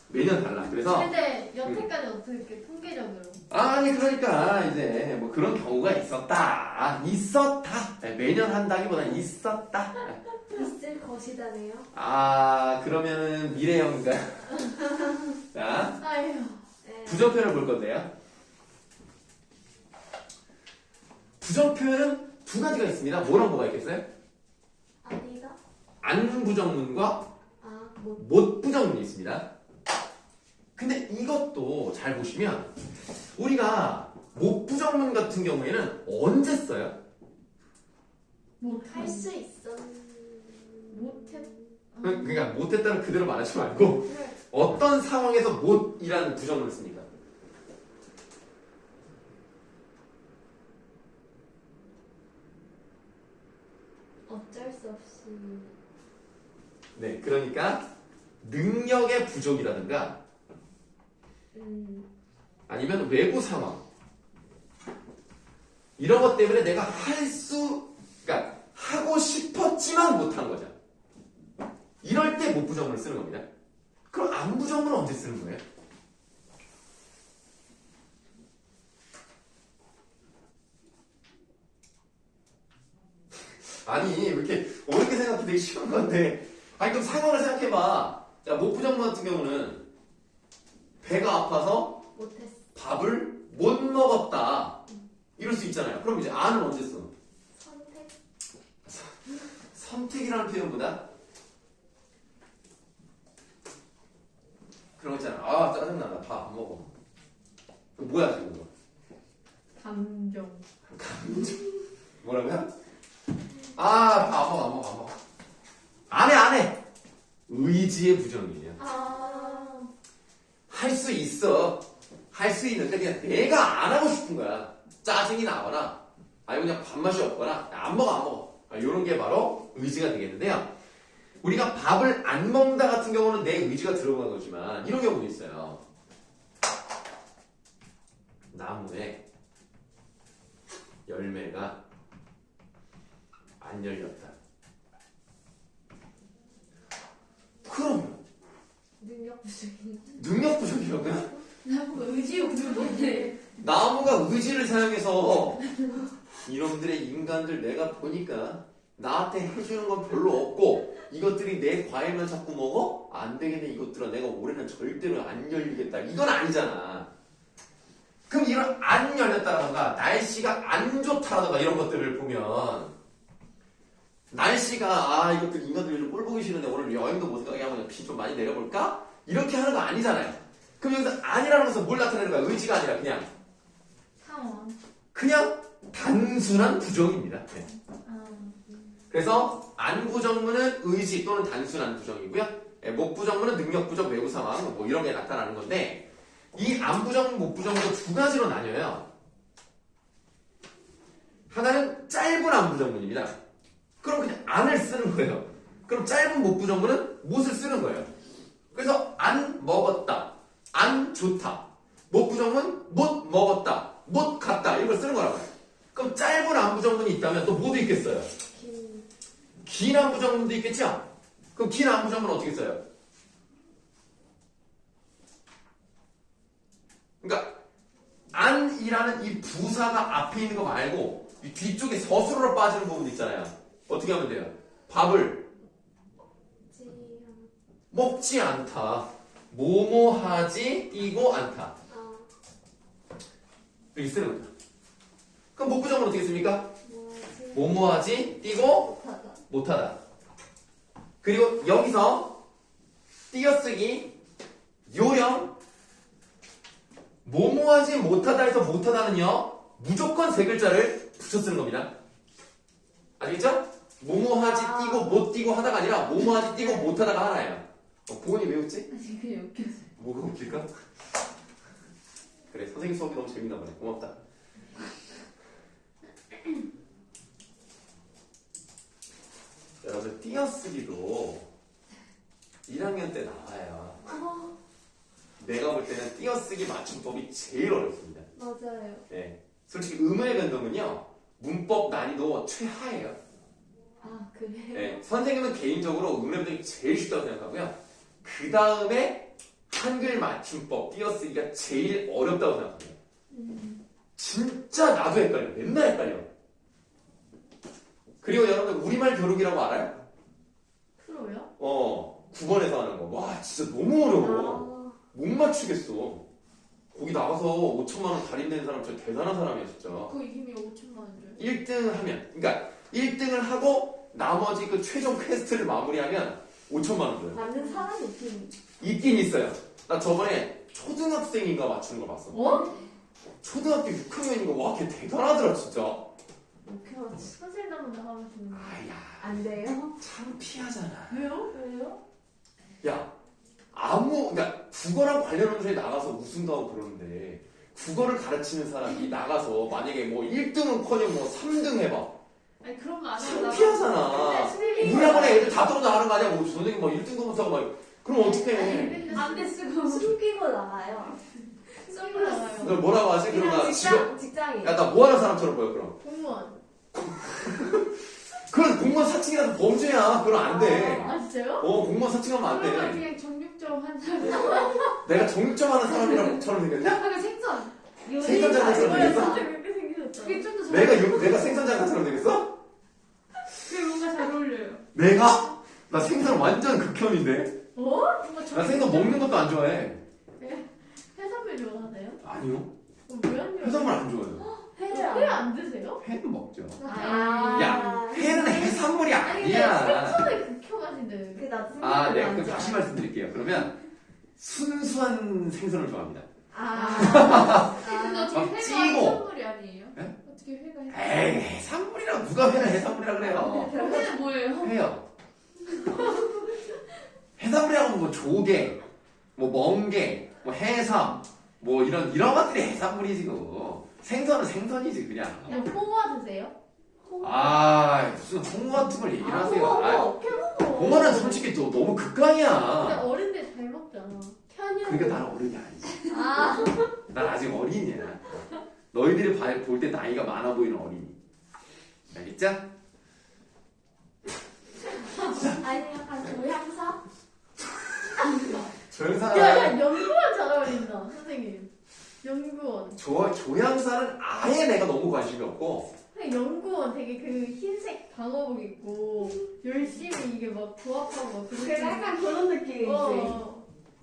매년 달라. 그래서 근데 여태까지 어떻게 통계적으로? 아니 그러니까 이제 뭐 그런 경우가 있었다. 매년 한다기보다는 있었다. 있을 것이다네요. 아 그러면은 미래형인가요? 자 아유. 부정표현을 볼 건데요. 부정표현은 2가지가 있습니다. 뭐랑 뭐가 있겠어요? 아니다. 안 부정문과 못. 못 부정문이 있습니다. 근데 이것도 잘 보시면 우리가 못 부정문 같은 경우에는 언제 써요? 할 수 있어. 못했. 그러니까 못했다는 그대로 말하지 말고 어떤 상황에서 못이라는 부정문을 씁니까? 어쩔 수 없이. 네, 그러니까 능력의 부족이라든가 아니면 외부 상황 이런 것 때문에 내가 그러니까 하고 싶었지만 못한 거죠. 이럴 때 못 부정문을 쓰는 겁니다. 그럼 안 부정문은 언제 쓰는 거예요? 아니 왜 이렇게 어렵게 생각해 되게 쉬운 건데 아니 그럼 상황을 생각해봐. 자, 못 부정문 같은 경우는 배가 아파서 못했어. 밥을 못 먹었다 이럴 수 있잖아요. 그럼 이제 안은 언제 써? 선택. 선택이라는 표현보다 그런 거 있잖아. 아 짜증나 나 밥 안 먹어. 그럼 뭐야 지금 이거? 감정. 뭐라고요? 밥 안 먹어. 안 해. 의지의 부정이에요. 할 수 있어. 할 수 있는데 그냥 내가 안 하고 싶은 거야. 짜증이 나거나 아니면 그냥 밥맛이 없거나 안 먹어. 이런 게 바로 의지가 되겠는데요. 우리가 밥을 안 먹는다 같은 경우는 내 의지가 들어간 거지만 이런 경우도 있어요. 나무에 열매가 안 열렸다. 그럼 능력 부족인. 능력 부족이라고요? 나보고 의지 없는데. 나무가 의지를 사용해서 이놈들의 인간들 내가 보니까 나한테 해주는 건 별로 없고 이것들이 내 과일만 자꾸 먹어? 안 되겠네 이것들아 내가 올해는 절대로 안 열리겠다 이건 아니잖아. 그럼 이런 안 열렸다라던가 날씨가 안 좋다라던가 이런 것들을 보면 날씨가 이것들 인간들이 좀 꼴 보기 싫은데 오늘 여행도 못 가게 하면 비 좀 많이 내려볼까? 이렇게 하는 거 아니잖아요. 그럼 여기서 아니라는 것은 뭘 나타내는 거야? 의지가 아니라 그냥 단순한 부정입니다. 네. 그래서 안부정문은 의지 또는 단순한 부정이고요. 목부정문은 능력 부정, 외부 상황 뭐 이런 게 나타나는 건데 이 안부정문, 목부정문도 두 가지로 나뉘어요. 하나는 짧은 안부정문입니다. 그럼 그냥 안을 쓰는 거예요. 그럼 짧은 목부정문은 못을 쓰는 거예요. 그래서 안 먹었다, 안 좋다. 목부정문 못 먹었다, 못 갔다 이걸 쓰는 거라고요. 그럼 짧은 안부정문이 있다면 또 뭐도 있겠어요? 긴 안부정문도 있겠죠? 그럼 긴 안부정문은 어떻게 써요? 그러니까 안이라는 이 부사가 앞에 있는 거 말고 이 뒤쪽에 서술어로 빠지는 부분 있잖아요. 어떻게 하면 돼요? 밥을 먹지 않다. 뭐뭐하지 뛰고 않다. 이렇게 쓰는 거죠. 그럼 목부정은 어떻게 씁니까? 뭐뭐하지 뛰고 못하다. 그리고 여기서 띄어쓰기 요령 뭐뭐하지 못하다에서 못하다는요 무조건 세 글자를 붙여 쓰는 겁니다. 아시겠죠? 뭐뭐하지 뛰고 못 뛰고 하다가 아니라 뭐뭐하지 뛰고 못하다가 하나예요. 보은이 왜 웃지? 아니 그냥 웃겼어요. 뭐가 웃길까? 그래 선생님 수업이 너무 재밌나 보네. 고맙다. 여러분 띄어쓰기도 1학년 때 나와요. 내가 볼 때는 띄어쓰기 맞춤법이 제일 어렵습니다. 맞아요. 네. 솔직히 음의 변동은요 문법 난이도 최하예요. 그래요? 네. 선생님은 개인적으로 음의 변동이 제일 쉽다고 생각하고요. 그 다음에 한글 맞춤법 띄어쓰기가 제일 어렵다고 생각합니다. 진짜 나도 헷갈려. 맨날 헷갈려. 그리고 여러분들 우리말 겨루기라고 알아요? 프로요? 9번에서 하는 거. 와 진짜 너무 어려워. 못 맞추겠어. 거기 나가서 5천만 원 달인되는 사람 진짜 대단한 사람이야 진짜. 그거 이기면 5천만 원 줘요. 1등 하면 그러니까 1등을 하고 나머지 그 최종 퀘스트를 마무리하면 5천만 원 줘요. 맞는 사람이 있긴 있어요. 나 저번에 초등학생인가 맞추는 거 봤어. 초등학교 6학년인 거 와 걔 대단하더라 진짜. 선생님 한번 나가보시면 아야 안 돼요? 창피하잖아. 왜요? 야 그러니까 국어랑 관련 문제에 나가서 우승도 하고 그러는데 국어를 가르치는 사람이 나가서 만약에 뭐 1등은커녕 뭐 3등 해봐. 아니 그런 거 안 하고 창피하잖아. 우리 학원에 애들 다 떨어져 나가는 거 아니야? 뭐 선생님 뭐 1등도 못하고 막 그럼 어떡해. 안돼 쓰고 숨기고 나가요. 썰고 나가요. 너 뭐라고 하지? 그럼 나 직장이에요. 야 나 뭐하는 사람처럼 보여 그럼. 공무원. 그건 공무원 사칭이라도 범죄야. 그건 안 돼. 아 진짜요? 공무원 사칭하면 안 그러면 돼. 그냥 정육점 한 사람. 내가 정점하는 사람이랑처럼 생겼냐? 그냥 생선. 생선장관처럼 생겼어? 그렇게 생겼죠. 그게 좀 더 내가 생선장관처럼 생겼어? 그게 뭔가 잘 어울려요. 내가? 나 생선 완전 극혐인데. 뭔가 나 생선 먹는 것도 안 좋아해. 해산물 좋아하세요? 아니요. 왜안 좋아해요? 해산물 안 좋아해요. 회 안 드세요? 회는 먹죠. 야, 회는 해산물이 아니 아니야. 생선을 극혐하신대. 그 나도 내가 안 그 다시 말씀드릴게요. 그러면 순수한 생선을 좋아합니다. 근데 어떻게 막 회가 찌고. 해산물이 아니에요? 네? 어떻게 회가 에이 해산물이라 누가 회는 해산물이라 그래요. 회는 뭐예요? 회요. 해산물이라고 뭐 조개, 뭐 멍게, 뭐 해삼, 뭐 이런 것들이 해산물이지 그. 생선은 생선이지 그냥. 그냥 홍어 드세요? 아 무슨 홍어 같은 걸 얘기를 하세요. 홍어 아, 어떻게 먹어? 홍어는 솔직히 또 너무 근데 극강이야. 어른들 잘 먹잖아. 편견. 그러니까 나는 어른이 아니지. 아. 난 아직 어린이야. 너희들이 볼 때 나이가 많아 보이는 어린이. 알겠죠? 아니 약간 조향사? 조향사가 야, 연구원 잘 어울린다, 선생님. 연구원. 조향사는 아예 내가 너무 관심이 없고 그냥 연구원 되게 그 흰색 방어복 입고 열심히 이게 막 부합하고 그래 약간 그런 느낌이지.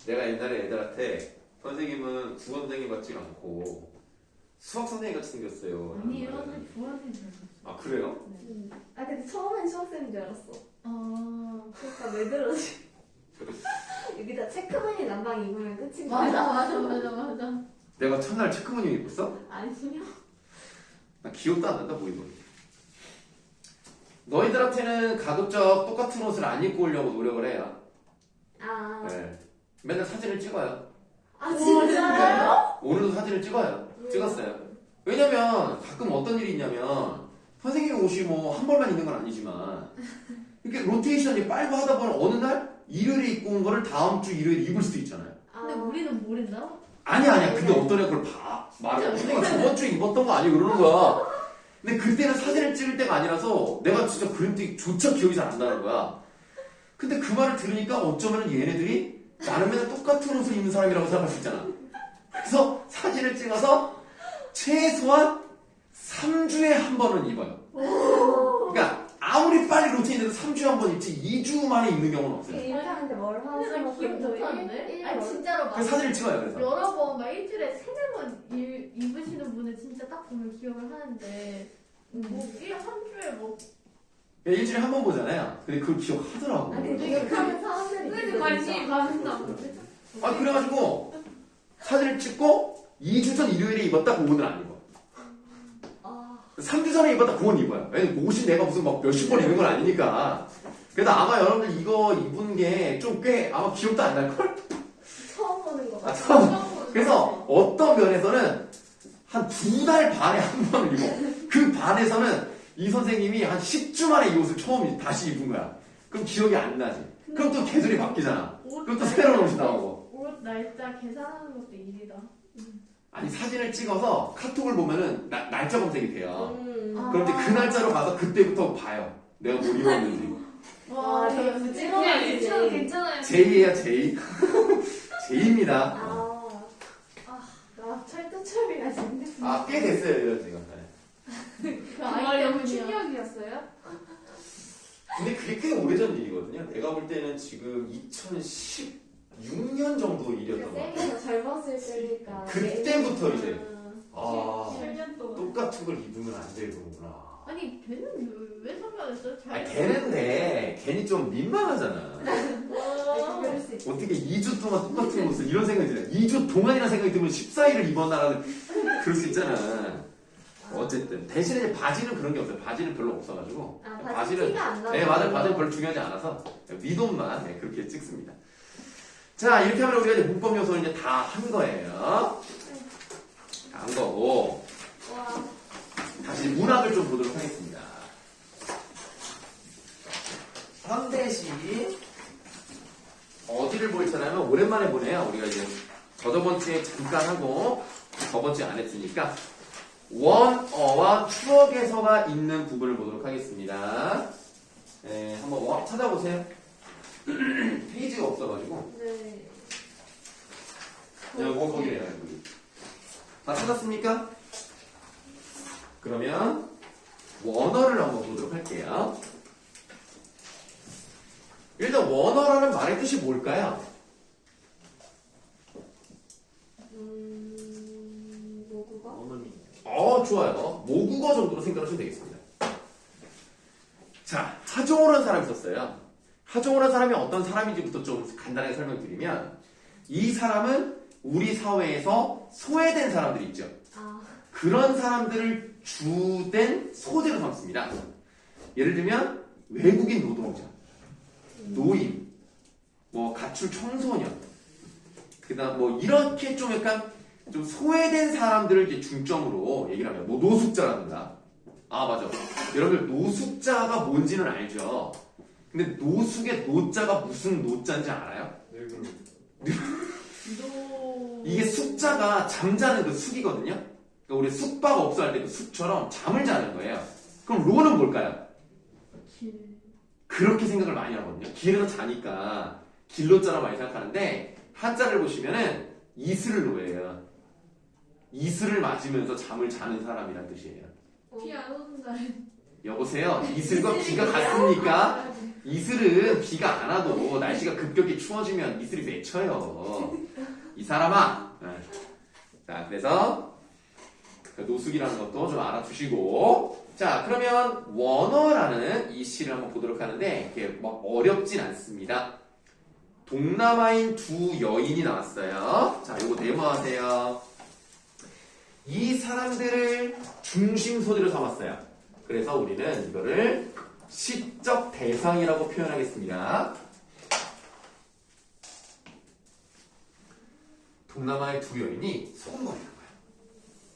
내가 옛날에 애들한테 선생님은 국어 선생님 같지 않고 수학 선생님 같이 생겼어요. 아니 이거는 좋아하는 줄 알았어. 아 그래요? 아 근데 처음엔 수학생인 줄 알았어. 아 그러니까 왜 그러지? 여기다 체크무늬 남방 입으면 끝인 거야. 맞아. 내가 첫날 체크무늬 입었어? 아니요. 나 기억도 안 난다 뭐 입은. 너희들한테는 가급적 똑같은 옷을 안 입고 오려고 노력을 해요. 아, 네. 맨날 사진을 찍어요. 아 진짜요? 오늘도 사진을 찍어요. 찍었어요. 왜냐면 가끔 어떤 일이 있냐면 선생님 옷이 뭐 한 벌만 있는 건 아니지만 이렇게 로테이션이 빨고 하다 보면 어느 날 일요일에 입고 온 거를 다음 주 일요일에 입을 수도 있잖아요. 근데 우리는 모른다? 아니야. 근데 어떤 애가 그걸 말해. 내가 저번 주에 입었던 거 아니고 그러는 거야. 근데 그때는 사진을 찍을 때가 아니라서 내가 진짜 그림조차 기억이 잘 안 나는 거야. 근데 그 말을 들으니까 어쩌면 얘네들이 나는 맨날 똑같은 옷을 입는 사람이라고 생각할 수 있잖아. 그래서 사진을 찍어서 최소한 3주에 한 번은 입어요. 그러니까 아무리 빨리 루틴이 돼도 3주에 한 번 입지 2주 만에 입는 경우는 없어요. 이렇게 하는데 뭘 근데 나 하고 기억 못하는데? 아니 진짜로 막 그래서 사진을 찍어요. 그래서 여러 번 막 일주일에 3-4번 입으시는 분은 진짜 딱 보면 기억을 하는데 뭐 1-3주에 뭐 일주일에 한 번 보잖아요. 근데 그걸 기억하더라고. 아 근데 기억하는 사람들이 근데 관심이 가는다고. 아 그래가지고 사진을 찍고 2주 전 일요일에 입었다 그거는 안 입어. 아 3주 전에 입었다 그건 입어요. 왜냐면 옷이 내가 무슨 막 몇십 번 입는 건 아니니까. 그래서 아마 여러분들 이거 입은 게 좀 꽤 아마 기억도 안 날걸? 처음 보는 거 아, 같아. 처음. 그래서 어떤 면에서는 한 2달 반에 한 번을 입어. 그 반에서는 이 선생님이 한 10주 만에 이 옷을 처음 다시 입은 거야. 그럼 기억이 안 나지. 그럼 또 계절이 바뀌잖아. 그럼 또 새로운 옷이 나오고. 옷 날짜 계산하는 것도 일이다. 아니 사진을 찍어서 카톡을 보면은 날짜 검색이 돼요. 아. 그럼 이제 그 날짜로 가서 그때부터 봐요. 내가 뭘 입었는지. 와, 되게 그냥 부지런하지. 유치원 괜찮아요. 제이예요 제이. 제이입니다. 나 철두철미가 진짜. 아 꽤 됐어요 이런 지금. 그 정말 아이 너무 때문이야. 충격이었어요? 근데 그게 꽤 오래전 일이거든요. 내가 볼 때는 지금 2016년 정도 일이었던 것 같아요. 쌤이 더 젊었을 때니까. 그때부터 이제 아 7년 동안. 똑같은 걸 입으면 안 되는구나. 아니 걔는 왜 상관했어? 잘. 아니 되는데 괜히 좀 민망하잖아. 그럴 수 있어. 어떻게 2주 동안 똑같은 옷을 이런 생각이 들어요. 2주 동안이라는 생각이 들면 14일을 입었나라는 그럴 수 있잖아. 어쨌든 대신에 이제 바지는 그런 게 없어요. 바지는 별로 없어가지고 아, 바지 티가 안 나요. 네 맞아요. 바지는 별로 중요하지 않아서 위돔만 네, 그렇게 찍습니다. 자 이렇게 하면 우리가 이제 문법 요소를 이제 다 한 거예요. 다 한 거고 와. 다시 문학을 좀 보도록 하겠습니다. 현대시 어디를 볼 차라면 오랜만에 보네요. 우리가 이제 저번 주에 잠깐 하고 저번 주에 안 했으니까 원어와 추억에서가 있는 부분을 보도록 하겠습니다. 네, 한번 찾아보세요. 페이지가 없어가지고. 네. 거기래요, 여기. 다 찾았습니까? 그러면 원어를 한번 보도록 할게요. 일단 원어라는 말의 뜻이 뭘까요? 모국어? 좋아요. 모국어 정도로 생각하시면 되겠습니다. 자, 하종호라는 사람이 있었어요. 하종호라는 사람이 어떤 사람인지부터 좀 간단하게 설명드리면 이 사람은 우리 사회에서 소외된 사람들이 있죠. 아, 그런 사람들을 주된 소재로 삼습니다. 예를 들면 외국인 노동자, 노인, 뭐 가출 청소년, 그다음 뭐 이렇게 좀 약간 좀 소외된 사람들을 이제 중점으로 얘기를 하면 뭐 노숙자라든가 아, 맞아. 여러분들 노숙자가 뭔지는 알죠? 근데 노숙의 노자가 무슨 노자인지 알아요? 이게 숙자가 잠자는 그 숙이거든요? 그러니까 우리 숙박업소 할 때 그 숙처럼 잠을 자는 거예요. 그럼 로는 뭘까요? 길. 그렇게 생각을 많이 하거든요. 길에서 자니까 길로자라 많이 생각하는데 한자를 보시면은 이슬로예요. 이슬을 맞으면서 잠을 자는 사람이란 뜻이에요. 비 안 오는 날. 여보세요? 이슬과 비가 같습니까? 이슬은 비가 안 와도 날씨가 급격히 추워지면 이슬이 맺혀요. 이 사람아. 자, 그래서 노숙이라는 것도 좀 알아두시고. 자, 그러면 원어라는 이 시를 한번 보도록 하는데 이게 막 어렵진 않습니다. 동남아인 두 여인이 나왔어요. 자, 요거 데모하세요. 이 사람들을 중심 소재로 삼았어요. 그래서 우리는 이거를 시적 대상이라고 표현하겠습니다. 동남아의 두 여인이 소금거리는 거야.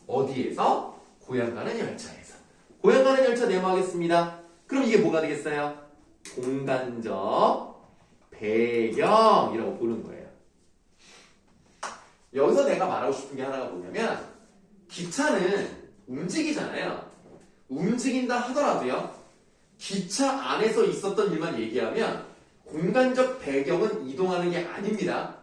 어디에서? 고향 가는 열차에서. 고향 가는 열차 네모하겠습니다. 그럼 이게 뭐가 되겠어요? 공간적 배경이라고 보는 거예요. 여기서 내가 말하고 싶은 게 하나가 뭐냐면 기차는 움직이잖아요. 움직인다 하더라도요. 기차 안에서 있었던 일만 얘기하면 공간적 배경은 이동하는 게 아닙니다.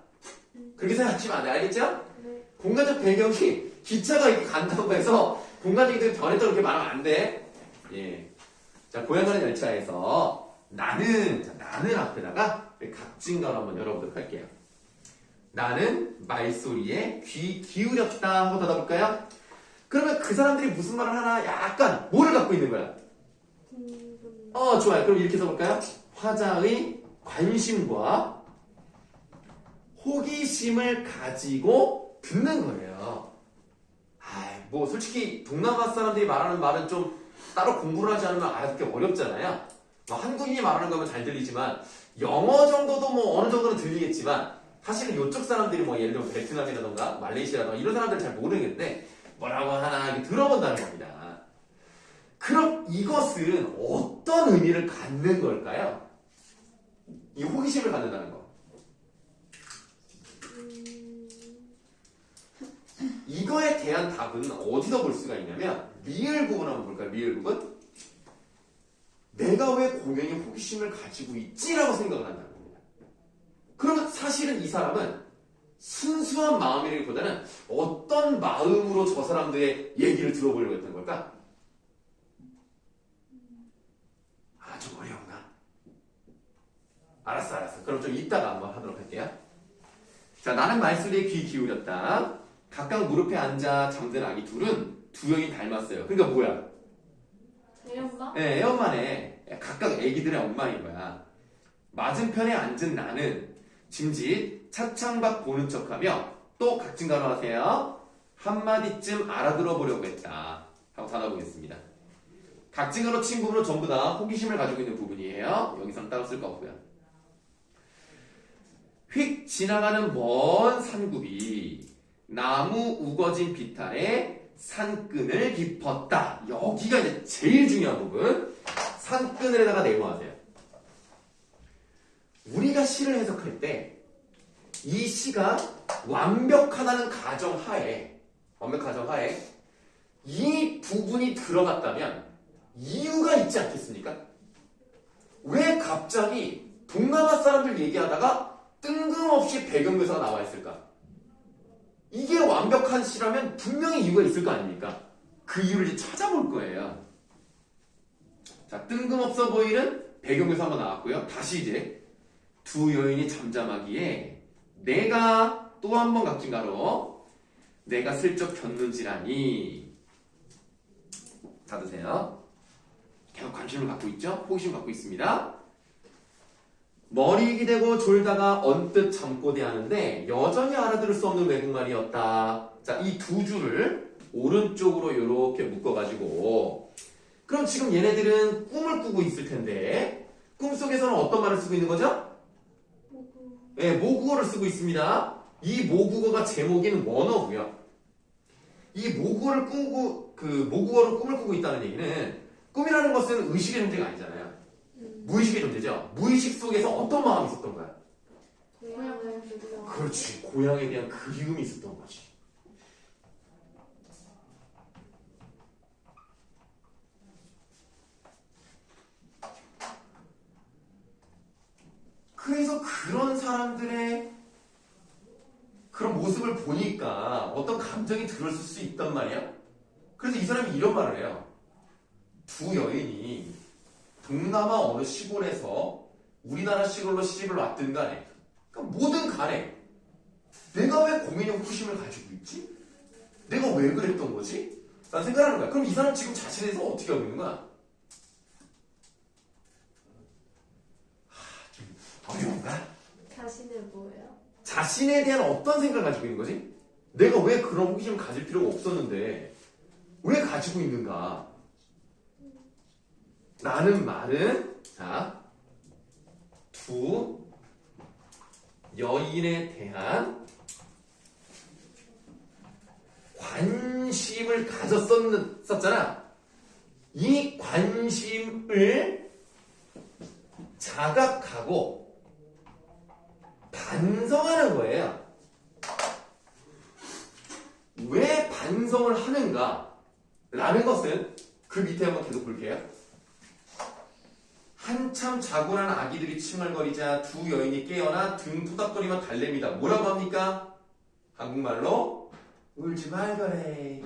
그렇게 생각하시면 안 돼요. 알겠죠? 네. 공간적 배경이 기차가 이렇게 간다고 해서 공간적인 변했다고 그렇게 말하면 안 돼. 예. 자, 고향 가는 열차에서 나는, 자, 나는 앞에다가 각진가로 한번 열어보도록 할게요. 나는 말소리에 귀 기울였다 하고 닫아볼까요? 그러면 그 사람들이 무슨 말을 하나 약간 뭐를 갖고 있는 거야? 좋아요. 그럼 이렇게 써볼까요? 화자의 관심과 호기심을 가지고 듣는 거예요. 뭐 솔직히 동남아 사람들이 말하는 말은 좀 따로 공부를 하지 않으면 알아듣기 어렵잖아요. 뭐 한국인이 말하는 거면 잘 들리지만 영어 정도도 뭐 어느 정도는 들리겠지만 사실은 이쪽 사람들이 뭐 예를 들면 베트남이라던가 말레이시아라던가 이런 사람들은 잘 모르겠는데 뭐라고 하나 이렇게 들어본다는 겁니다. 그럼 이것은 어떤 의미를 갖는 걸까요? 이 호기심을 갖는다는 거. 이거에 대한 답은 어디서 볼 수가 있냐면 리을 부분 한번 볼까요? 리을 부분. 내가 왜 공연에 호기심을 가지고 있지라고 생각을 한다는 겁니다. 그러면 사실은 이 사람은 순수한 마음이라기보다는 어떤 마음으로 저 사람들의 얘기를 들어보려고 했던 걸까? 좀 어려운가? 알았어. 그럼 좀 이따가 한번 하도록 할게요. 자, 나는 말소리에 귀 기울였다. 각각 무릎에 앉아 잠든 아기 둘은 두 여인이 닮았어요. 그러니까 뭐야? 애 엄마? 네, 애엄마네. 각각 애기들의 엄마인 거야. 맞은편에 앉은 나는 짐짓 차창밖 보는 척하며 또 각진가로 하세요. 한마디쯤 알아들어 보려고 했다. 하고 닫아보겠습니다. 각진가로 친 부분은 전부 다 호기심을 가지고 있는 부분이에요. 여기서는 따로 쓸 거 없고요. 휙 지나가는 먼 산굽이 나무 우거진 비탈에 산끈을 깊었다. 여기가 이제 제일 중요한 부분. 산끈을에다가 네모하세요. 우리가 시를 해석할 때 이 시가 완벽하다는 가정하에 이 부분이 들어갔다면 이유가 있지 않겠습니까? 왜 갑자기 동남아 사람들 얘기하다가 뜬금없이 배경묘사가 나와 있을까? 이게 완벽한 시라면 분명히 이유가 있을 거 아닙니까? 그 이유를 이제 찾아볼 거예요. 자, 뜬금없어 보이는 배경묘사 한번 나왔고요. 다시 이제 두 여인이 잠잠하기에 내가 또 한 번 각진가로 내가 슬쩍 겼는지라니. 닫으세요. 계속 관심을 갖고 있죠? 호기심을 갖고 있습니다. 머리 기대고 졸다가 언뜻 잠꼬대 하는데 여전히 알아들을 수 없는 외국말이었다. 자, 이 두 줄을 오른쪽으로 이렇게 묶어가지고 그럼 지금 얘네들은 꿈을 꾸고 있을 텐데 꿈속에서는 어떤 말을 쓰고 있는 거죠? 네, 모국어를 쓰고 있습니다. 이 모국어가 제목인 원어고요. 이 모국어를 모국어로 꿈을 꾸고 있다는 얘기는 꿈이라는 것은 의식의 존재가 아니잖아요. 무의식의 존재죠. 무의식 속에서 어떤 마음이 있었던 거야? 고향을 그리워. 그렇지. 고향에 대한 그리움이 있었던 거지. 그래서 그런 사람들의 그런 모습을 보니까 어떤 감정이 들었을 수 있단 말이야. 그래서 이 사람이 이런 말을 해요. 두 여인이 동남아 어느 시골에서 우리나라 시골로 시집을 왔든 간에, 그러니까 뭐든 간에 내가 왜 공인의 호기심을 가지고 있지? 내가 왜 그랬던 거지? 라는 생각을 하는 거야. 그럼 이 사람 지금 자신에 대해서 어떻게 하고 있는 거야? 좀 어려운가? 자신을 뭐예요? 자신에 대한 어떤 생각을 가지고 있는 거지? 내가 왜 그런 호기심을 가질 필요가 없었는데 왜 가지고 있는가? 라는 말은 자, 두 여인에 대한 관심을 가졌었잖아. 이 관심을 자각하고 반성하는 거예요. 왜 반성을 하는가? 라는 것은 그 밑에 한번 계속 볼게요. 한참 자고 난 아기들이 칭얼거리자 두 여인이 깨어나 등 토닥거리며 달랩니다. 뭐라고 합니까? 한국말로 울지 말거래.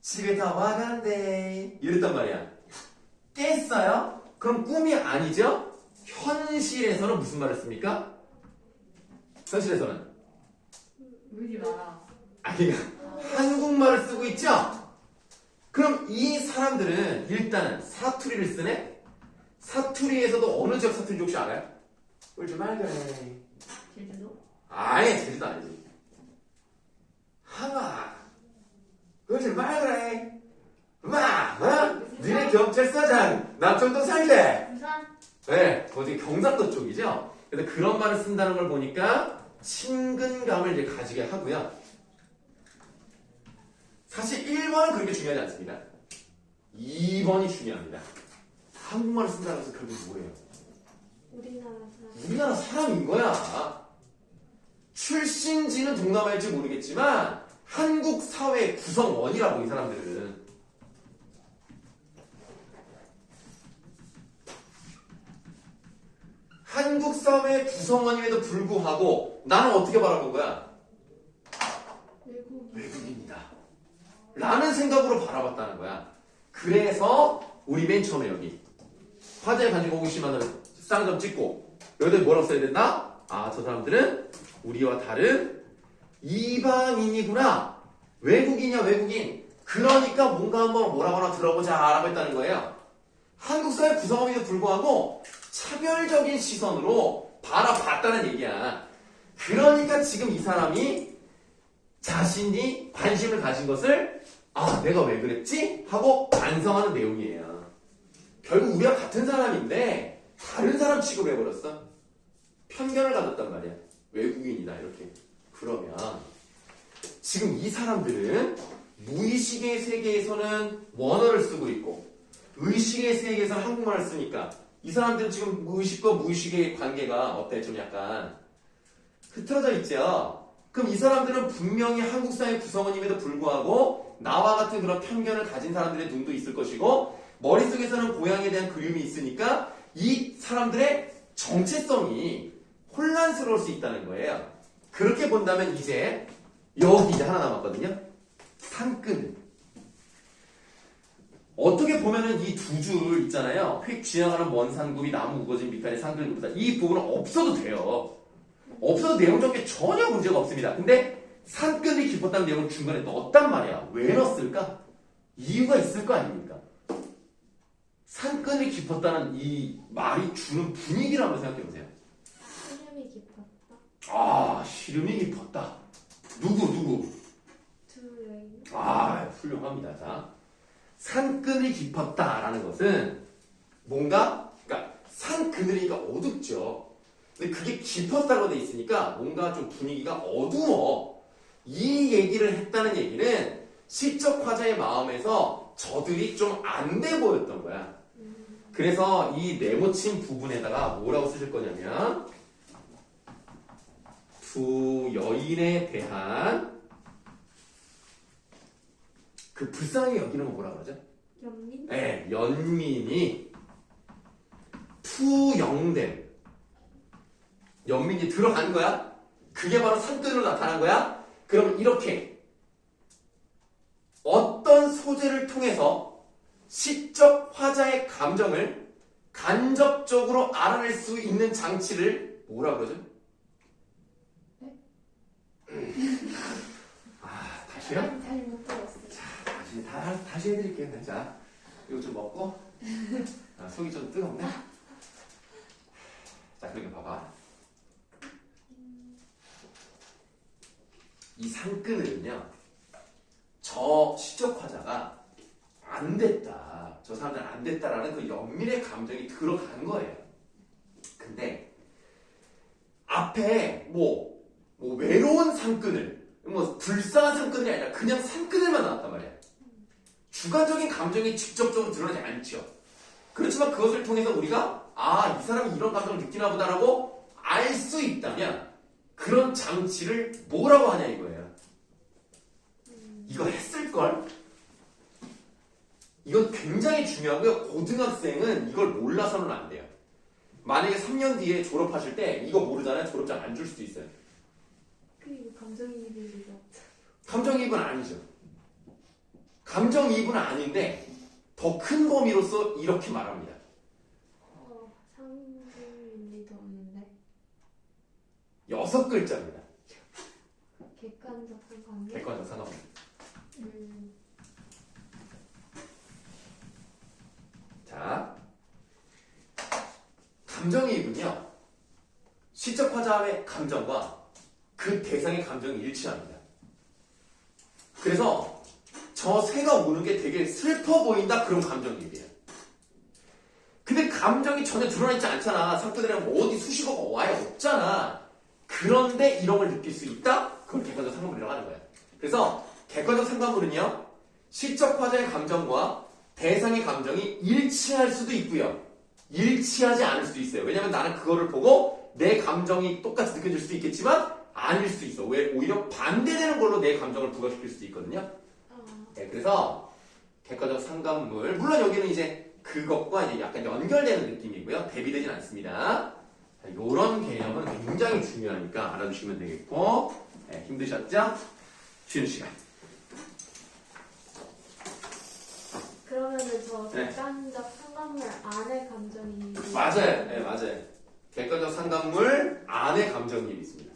집에 다 와간대. 이랬단 말이야. 깼어요? 그럼 꿈이 아니죠? 현실에서는 무슨 말을 씁니까? 현실에서는 울지 마라. 아니, 한국말을 쓰고 있죠? 그럼 이 사람들은 일단은 사투리를 쓰네? 사투리에서도 어느 지역 사투리인지 혹시 알아요? 울지 말거래. 제주도? 아예 제주도 아니지. 항아, 울지 말거래. 마, 어? 니네 경찰서장 남청동 살래? 부산? 네, 거기 경상도 쪽이죠? 그래서 그런 말을 쓴다는 걸 보니까 친근감을 이제 가지게 하고요. 사실 1번은 그렇게 중요하지 않습니다. 2번이 중요합니다. 한국말을 쓴다는 것은 결국 뭐예요? 우리나라 사람. 우리나라 사람인 거야. 출신지는 동남아일지 모르겠지만 한국 사회 구성원이라고 이 사람들은. 한국 사회 구성원임에도 불구하고 나는 어떻게 바라본 거야? 외국인이다. 라는 생각으로 바라봤다는 거야. 그래서 우리 맨 처음에 여기 화제에 관심 호기심하는 쌍점 찍고 여기다 뭐라고 써야 된다? 아, 저 사람들은 우리와 다른 이방인이구나. 외국인이야, 외국인. 그러니까 뭔가 한번 뭐라고 하나 들어보자 라고 했다는 거예요. 한국 사회 구성원임에도 불구하고 차별적인 시선으로 바라봤다는 얘기야. 그러니까 지금 이 사람이 자신이 관심을 가진 것을 아, 내가 왜 그랬지? 하고 반성하는 내용이에요. 결국 우리가 같은 사람인데 다른 사람 취급을 해버렸어. 편견을 가졌단 말이야. 외국인이다 이렇게. 그러면 지금 이 사람들은 무의식의 세계에서는 원어를 쓰고 있고 의식의 세계에서는 한국말을 쓰니까 이 사람들은 지금 의식과 무의식의 관계가 어때? 좀 약간 흐트러져 있죠? 그럼 이 사람들은 분명히 한국 사회 구성원임에도 불구하고 나와 같은 그런 편견을 가진 사람들의 눈도 있을 것이고 머릿속에서는 고향에 대한 그리움이 있으니까 이 사람들의 정체성이 혼란스러울 수 있다는 거예요. 그렇게 본다면 이제 여기 이제 하나 남았거든요. 산끈. 어떻게 보면은 이 두 줄 있잖아요. 휙 지나가는 먼 산구비 나무 우거진 밑간에 산끈. 이 부분은 없어도 돼요. 없어도 내용적인 게 전혀 문제가 없습니다. 근데 산끈이 깊었다는 내용을 중간에 넣었단 말이야. 왜 넣었을까? 이유가 있을 거 아닙니까? 산끈이 깊었다는 이 말이 주는 분위기를 한번 생각해보세요. 시름이 깊었다. 아, 시름이 깊었다. 누구? 두 여인. 아, 훌륭합니다. 자, 산그늘이 깊었다라는 것은 뭔가, 그러니까 산그늘이니까 어둡죠. 근데 그게 깊었다고 돼 있으니까 뭔가 좀 분위기가 어두워. 이 얘기를 했다는 얘기는 시적 화자의 마음에서 저들이 좀 안 돼 보였던 거야. 그래서 이 네모친 부분에다가 뭐라고 쓰실 거냐면 두 여인에 대한 그 불쌍하게 여기는 거 뭐라 그러죠? 연민? 네, 연민이 투영된 연민이 들어간 거야? 그게 바로 산뜻으로 나타난 거야? 그럼 이렇게 어떤 소재를 통해서 시적 화자의 감정을 간접적으로 알아낼 수 있는 장치를 뭐라 그러죠? 네? 다시요? 잘못 들었어요. 다시 해드릴게요. 자, 이거 좀 먹고. 속이 좀 뜨겁네. 자, 그러니까 봐봐. 이 상끈은요, 저 시적 화자가 안 됐다. 저 사람들은 안 됐다라는 그 연민의 감정이 들어간 거예요. 근데 앞에 뭐 외로운 상끈을, 뭐 불쌍한 상끈이 아니라 그냥 상끈을만 나왔단 말이야. 주관적인 감정이 직접적으로 드러나지 않죠. 그렇지만 그것을 통해서 우리가 이 사람이 이런 감정을 느끼나 보다라고 알 수 있다면 그런 장치를 뭐라고 하냐 이거예요. 이거 했을걸? 이건 굉장히 중요하고요. 고등학생은 이걸 몰라서는 안 돼요. 만약에 3년 뒤에 졸업하실 때 이거 모르잖아요. 졸업장 안 줄 수도 있어요. 그리고 감정이입이 감정이입은 아니죠. 감정이입은 아닌데 더 큰 범위로서 이렇게 말합니다. 상징일리도 없는데 6글자입니다. 객관적 상관계? 객관적 상관관. 자, 감정이입은요, 시적 화자의 감정과 그 대상의 감정이 일치합니다. 그래서 저 새가 우는 게 되게 슬퍼 보인다, 그런 감정이입이에요. 근데 감정이 전혀 드러나지 않잖아. 상표들이랑 뭐 어디 수식어가 와야 없잖아. 그런데 이런 걸 느낄 수 있다? 그걸 객관적 상관물이라고 하는 거예요. 그래서 객관적 상관물은요, 시적 화자의 감정과 대상의 감정이 일치할 수도 있고요, 일치하지 않을 수도 있어요. 왜냐면 나는 그거를 보고 내 감정이 똑같이 느껴질 수도 있겠지만 아닐 수도 있어. 왜? 오히려 반대되는 걸로 내 감정을 부각시킬 수도 있거든요. 네, 그래서 객관적 상관물, 물론 여기는 이제 그것과 이제 약간 연결되는 느낌이고요, 대비되진 않습니다. 이런 개념은 굉장히 중요하니까 알아두시면 되겠고, 네, 힘드셨죠? 쉬는 시간. 그러면은 저 네. 객관적 상관물 안에 감정이 맞아요. 네, 맞아요. 객관적 상관물 안에 감정이입이 있습니다.